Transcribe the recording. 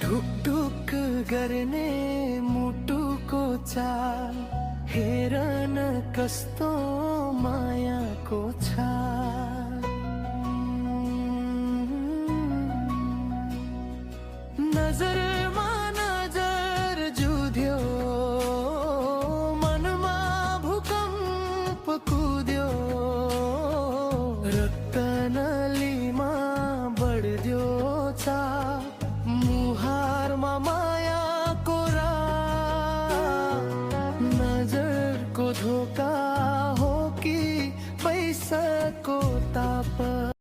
ढुकढुक गर्ने मुटुको चाल हेर न कस्तो मायाको छ। नजरमा नजर जुध्यो, मनमा भूकम्प कुद्यो, रक्त नली